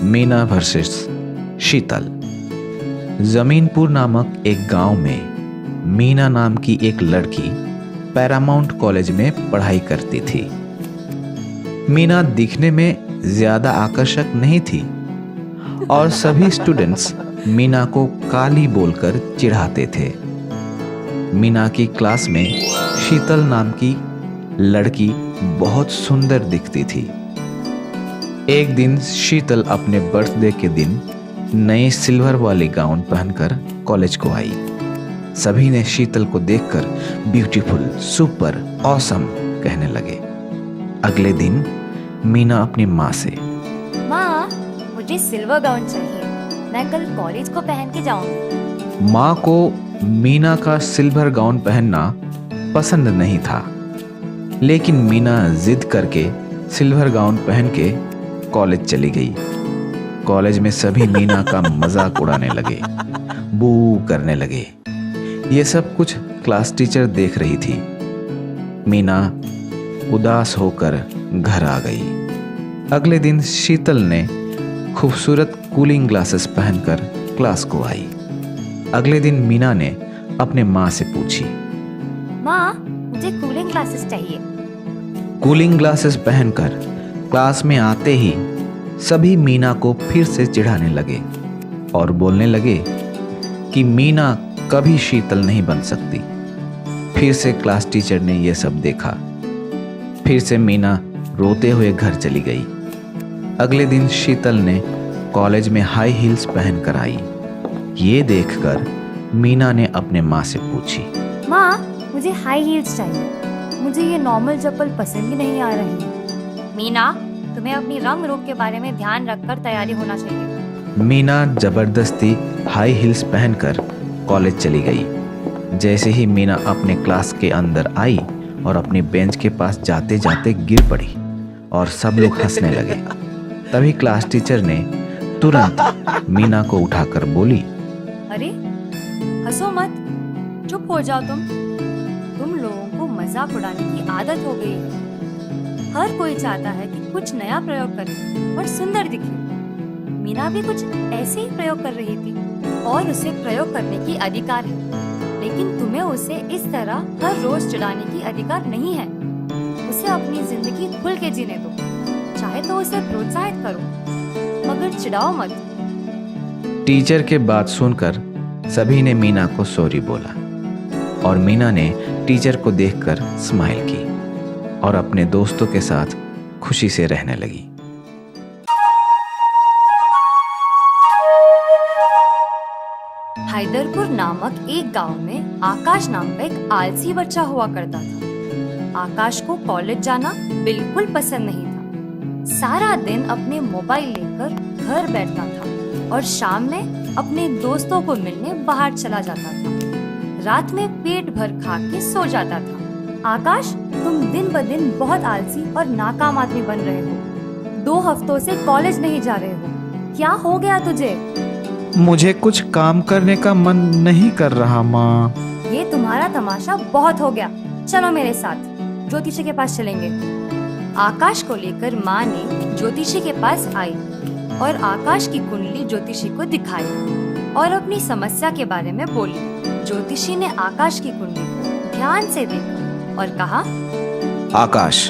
Meena versus शीतल। जमीनपुर नामक एक गांव में मीना नाम की एक लड़की पैरामाउंट कॉलेज में पढ़ाई करती थी। मीना दिखने में ज्यादा आकर्षक नहीं थी और सभी स्टूडेंट्स मीना को काली बोलकर चिढ़ाते थे। मीना की क्लास में शीतल नाम की लड़की बहुत सुंदर दिखती थी। एक दिन शीतल अपने बर्थडे के दिन नए सिल्वर वाले गाउन पहनकर कॉलेज को आई। सभी ने शीतल को देखकर ब्यूटीफुल, सुपर, ऑसम कहने लगे। अगले दिन मीना अपनी माँ से, माँ मुझे सिल्वर गाउन चाहिए, मैं कल कॉलेज को पहन के जाऊंगी। माँ को मीना का सिल्वर गाउन पहनना पसंद नहीं था, लेकिन मीना जिद करके सिल्वर गाउन पहन के कॉलेज चली गई। कॉलेज में सभी मीना का मजाक उड़ाने लगे, बू करने लगे। ये सब कुछ क्लास टीचर देख रही थी। मीना उदास होकर घर आ गई। अगले दिन शीतल ने खूबसूरत कूलिंग ग्लासेस पहनकर क्लास को आई। अगले दिन मीना ने अपने माँ से पूछी, माँ मुझे कूलिंग ग्लासेस चाहिए। कूलिंग ग्लासेस पहनकर क्लास में आते ही सभी मीना को फिर से चिढ़ाने लगे और बोलने लगे कि मीना कभी शीतल नहीं बन सकती। फिर से क्लास टीचर ने यह सब देखा। फिर से मीना रोते हुए घर चली गई। अगले दिन शीतल ने कॉलेज में हाई हील्स पहनकर आई। ये देखकर मीना ने अपने माँ से पूछी, माँ मुझे हाई हील्स चाहिए, मुझे ये नॉर्मल चप्पल पसंद ही नहीं आ रही। मीना तुम्हें अपनी रंग रूप के बारे में ध्यान रखकर तैयारी होना चाहिए। मीना जबरदस्ती हाई हील्स पहनकर कॉलेज चली गई। जैसे ही मीना अपने क्लास के अंदर आई और अपनी बेंच के पास जाते जाते गिर पड़ी और सब लोग हंसने लगे। तभी क्लास टीचर ने तुरंत मीना को उठाकर बोली, अरे हंसो मत, चुप हो जाओ तुम लोगों को मजाक उड़ाने की आदत हो गई है। हर कोई चाहता है कि कुछ नया प्रयोग करे और सुंदर दिखे। मीना भी कुछ ऐसे ही प्रयोग कर रही थी और उसे प्रयोग करने की अधिकार है, लेकिन तुम्हें उसे इस तरह हर रोज चिढ़ाने की अधिकार नहीं है। उसे अपनी जिंदगी खुल के जीने दो, चाहे तो उसे प्रोत्साहित करो मगर चिढ़ाओ मत। टीचर के बात सुनकर सभी ने मीना को सॉरी बोला और मीना ने टीचर को देखकर स्माइल की और अपने दोस्तों के साथ खुशी से रहने लगी। हैदरपुर नामक एक गांव में आकाश नाम का एक आलसी बच्चा हुआ करता था। आकाश को कॉलेज जाना बिल्कुल पसंद नहीं था। सारा दिन अपने मोबाइल लेकर घर बैठता था और शाम में अपने दोस्तों को मिलने बाहर चला जाता था। रात में पेट भर खा के सो जाता था। आकाश तुम दिन ब दिन बहुत आलसी और नाकाम आदमी बन रहे हो। 2 हफ्तों से कॉलेज नहीं जा रहे हो, क्या हो गया तुझे? मुझे कुछ काम करने का मन नहीं कर रहा माँ। ये तुम्हारा तमाशा बहुत हो गया, चलो मेरे साथ ज्योतिषी के पास चलेंगे। आकाश को लेकर माँ ने ज्योतिषी के पास आई और आकाश की कुंडली ज्योतिषी को दिखाई और अपनी समस्या के बारे में बोली। ज्योतिषी ने आकाश की कुंडली को ध्यान से देखा और कहा, आकाश,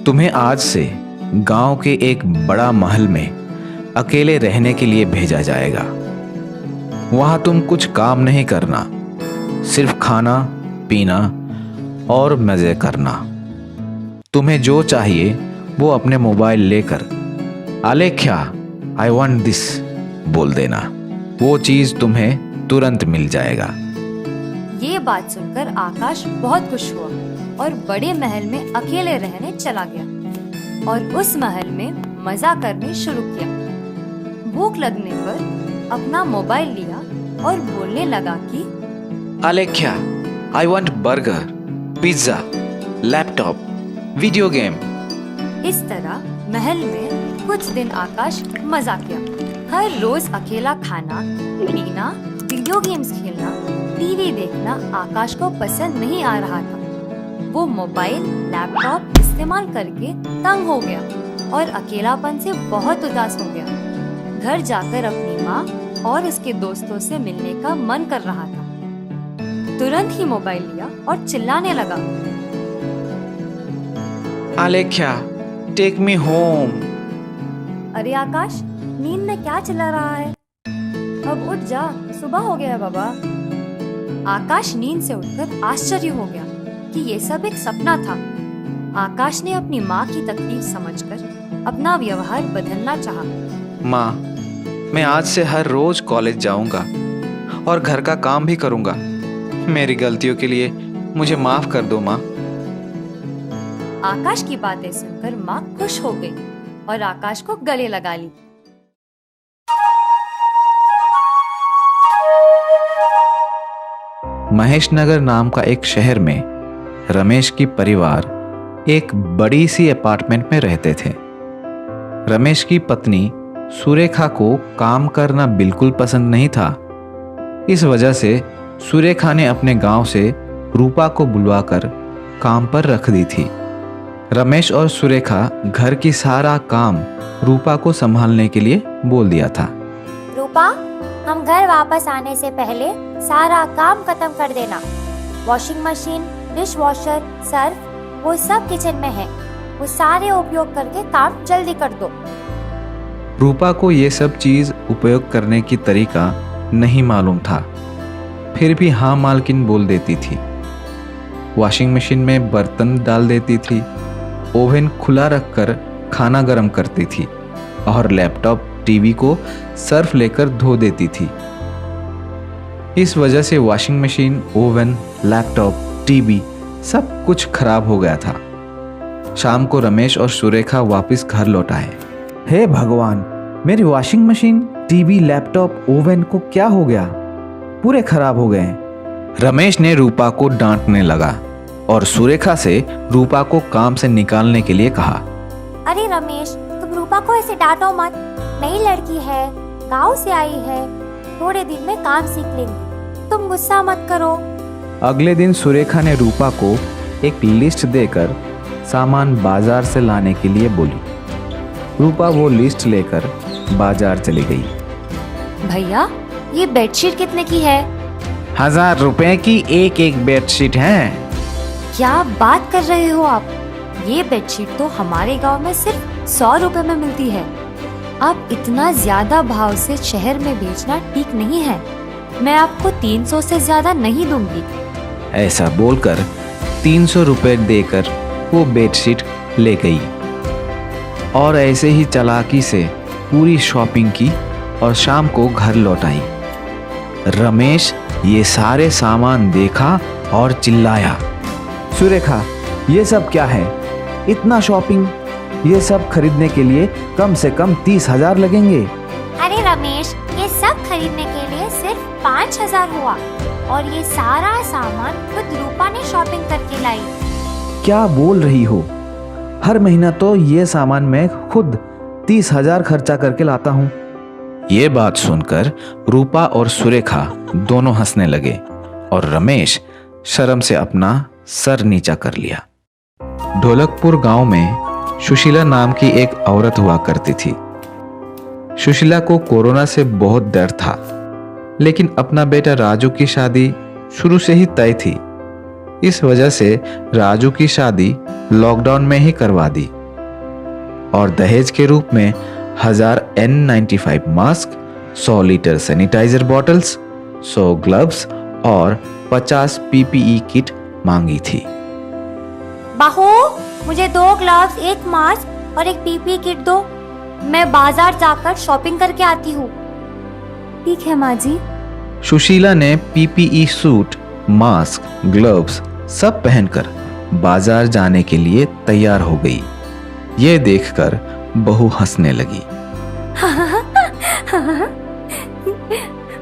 तुम्हें आज से गांव के एक बड़ा महल में अकेले रहने के लिए भेजा जाएगा। वहां तुम कुछ काम नहीं करना, सिर्फ खाना पीना और मजे करना। तुम्हें जो चाहिए वो अपने मोबाइल लेकर आलेख्या आई वांट दिस बोल देना, वो चीज तुम्हें तुरंत मिल जाएगा। ये बात सुनकर आकाश बहुत खुश हुआ और बड़े महल में अकेले रहने चला गया और उस महल में मजा करने शुरू किया। भूख लगने पर अपना मोबाइल लिया और बोलने लगा कि Alekhya I want burger, pizza, laptop, video game. इस तरह महल में कुछ दिन आकाश मजा किया। हर रोज अकेला खाना पीना, वीडियो गेम्स खेलना, टीवी देखना आकाश को पसंद नहीं आ रहा था। वो मोबाइल, लैपटॉप इस्तेमाल करके तंग हो गया और अकेलापन से बहुत उदास हो गया। घर जाकर अपनी माँ और उसके दोस्तों से मिलने का मन कर रहा था। तुरंत ही मोबाइल लिया और चिल्लाने लगा, आलेख्या, टेक मी होम। अरे आकाश, नींद में क्या चिल्ला रहा है? अब उठ जा, सुबह हो गया है बाबा। आकाश नींद से उठकर आश्चर्य हो गया कि ये सब एक सपना था। आकाश ने अपनी माँ की तकलीफ समझकर अपना व्यवहार बदलना चाहा। माँ, मैं आज से हर रोज कॉलेज जाऊंगा और घर का काम भी करूंगा। मेरी गलतियों के लिए मुझे माफ कर दो माँ। आकाश की बातें सुनकर माँ खुश हो गई और आकाश को गले लगा ली। महेश नगर नाम का एक शहर में रमेश की परिवार एक बड़ी सी अपार्टमेंट में रहते थे। रमेश की पत्नी सुरेखा को काम करना बिल्कुल पसंद नहीं था। इस वजह से सुरेखा ने अपने गांव से रूपा को बुलवाकर काम पर रख दी थी। रमेश और सुरेखा घर की सारा काम रूपा को संभालने के लिए बोल दिया था। रूपा, हम घर वापस आने से पहले सारा काम खत्म कर देना। Washing machine, dish washer, Surf, वो सब किचन में है। वो सारे उपयोग करके काम जल्दी कर दो। रूपा को ये सब चीज उपयोग करने की तरीका नहीं मालूम था, फिर भी हाँ मालकिन बोल देती थी। वॉशिंग मशीन में बर्तन डाल देती थी, ओवन खुला रखकर खाना गर्म करती थी और लैपटॉप, टीवी को सर्फ लेकर धो देती थी। इस वजह से washing machine, oven, laptop, TV सब कुछ खराब हो गया था। शाम को रमेश और सुरेखा वापस घर लौट आए। हे भगवान, मेरी washing machine, TV, laptop, oven को क्या हो गया? पूरे खराब हो गए। रमेश ने रूपा को डांटने लगा और सुरेखा से रूपा को काम से निकालने के लिए कहा। अरे रमेश, तुम रूपा को ऐसे डांटो मत। नई लड़की है, गांव से आई है, थोड़े दिन में काम सीख लेंगी। तुम गुस्सा मत करो। अगले दिन सुरेखा ने रूपा को एक लिस्ट देकर सामान बाजार से लाने के लिए बोली। रूपा वो लिस्ट लेकर बाजार चली गई। भैया, ये बेडशीट कितने की है? 1000 रुपए की एक एक बेडशीट है। क्या बात कर रहे हो आप? ये बेडशीट तो हमारे गांव में सिर्फ 100 रुपए में मिलती है। आप इतना ज्यादा भाव से शहर में बेचना ठीक नहीं है। मैं आपको 300 से ज्यादा नहीं दूंगी। ऐसा बोलकर 300 रुपए देकर वो बेडशीट ले गई और ऐसे ही चालाकी से पूरी शॉपिंग की और शाम को घर लौट आई। रमेश ये सारे सामान देखा और चिल्लाया, सुरेखा, ये सब क्या है? इतना शॉपिंग? ये सब खरीदने के लिए कम से कम 30,000 लगेंगे। अरे रमेश, ये सब खरीदने के लिए सिर्फ 5,000 हुआ और ये सारा सामान खुद रूपा ने शॉपिंग करके लाई। क्या बोल रही हो? हर महीना तो ये सामान मैं खुद 30,000 खर्चा करके लाता हूँ। ये बात सुनकर रूपा और सुरेखा दोनों हंसने लगे और रमेश शर्म से अपना सर नीचा कर लिया। ढोलकपुर गांव में सुशीला नाम की एक औरत हुआ करती थी। सुशीला को कोरोना से बहुत डर था, लेकिन अपना बेटा राजू की शादी शुरू से ही तय थी। इस वजह से राजू की शादी लॉकडाउन में ही करवा दी और दहेज के रूप में 1000 N95 mask, 100 litre sanitiser bottles, 100 gloves और 50 PPE किट मांगी थी। बहू, मुझे 2 ग्लव्स, 1 मास्क और एक पीपी किट दो। मैं बाजार जाकर शॉपिंग करके आती हूँ। ठीक है माँ जी। सुशीला ने PPE सूट, मास्क, ग्लव्स सब पहनकर बाजार जाने के लिए तैयार हो गई। ये देखकर बहू हंसने लगी।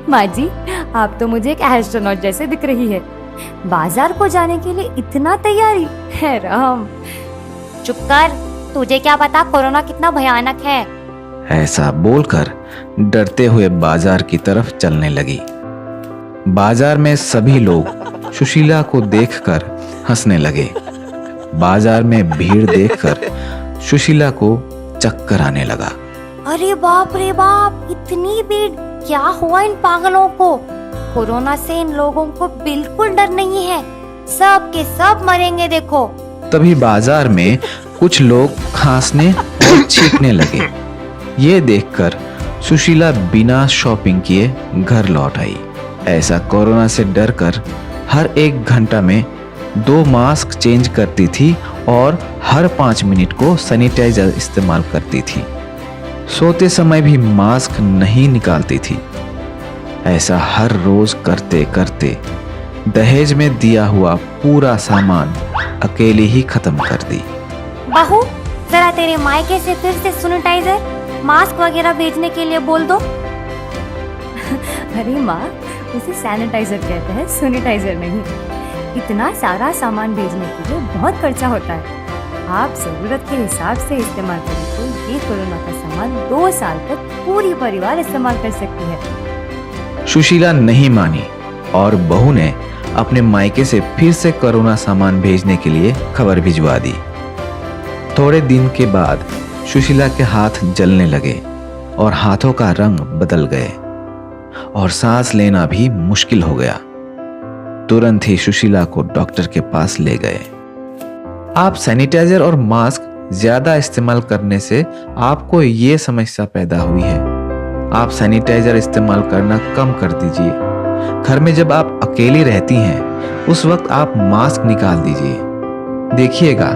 माँ जी, आप तो मुझे एक एस्ट्रोनॉट जैसे दिख रही है। बाजार को जाने के लिए इतना तैयारी है राम। चुप कर, तुझे क्या पता कोरोना कितना भयानक है। ऐसा बोलकर डरते हुए बाजार की तरफ चलने लगी। बाजार में सभी लोग सुशीला को देखकर हंसने लगे। बाजार में भीड़ देखकर सुशीला को चक्कर आने लगा अरे बाप रे बाप, इतनी भीड़! क्या हुआ इन पागलों को? कोरोना से इन लोगों को बिल्कुल डर नहीं है। सब के सब मरेंगे देखो। तभी बाजार में कुछ लोग खांसने और छींकने लगे। ये देखकर सुशीला बिना शॉपिंग किए घर लौट आई। ऐसा कोरोना से डरकर हर 1 घंटा में 2 मास्क चेंज करती थी और हर 5 मिनट को सैनिटाइजर इस्तेमाल करती थी। सोते समय भी मास्क नहीं निकालती थी। ऐसा हर रोज करते करते दहेज में दिया हुआ पूरा सामान अकेली ही खत्म कर दी। बहू, जरा तेरे मायके से फिर से सैनिटाइजर, मास्क वगैरह भेजने के लिए बोल दो। अरे माँ, उसे सैनिटाइजर कहते हैं, सैनिटाइजर नहीं। इतना सारा सामान भेजने के लिए बहुत खर्चा होता है। आप जरूरत के हिसाब से इस्तेमाल करें तो ये कोरोना का सामान 2 साल तक पूरी परिवार इस्तेमाल कर सकती है। सुशीला नहीं मानी और बहू ने अपने मायके से फिर से कोरोना सामान भेजने के लिए खबर भिजवा दी। थोड़े दिन के बाद सुशीला के हाथ जलने लगे और हाथों का रंग बदल गए और सांस लेना भी मुश्किल हो गया। तुरंत ही सुशीला को डॉक्टर के पास ले गए। आप सैनिटाइजर और मास्क ज्यादा इस्तेमाल करने से आपको ये समस्या पैदा हुई है। आप सैनिटाइजर इस्तेमाल करना कम कर दीजिए। घर में जब आप अकेली रहती हैं उस वक्त आप मास्क निकाल दीजिए। देखिएगा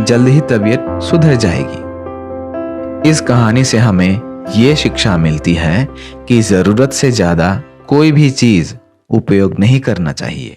जल्द ही तबीयत सुधर जाएगी। इस कहानी से हमें ये शिक्षा मिलती है कि जरूरत से ज्यादा कोई भी चीज उपयोग नहीं करना चाहिए।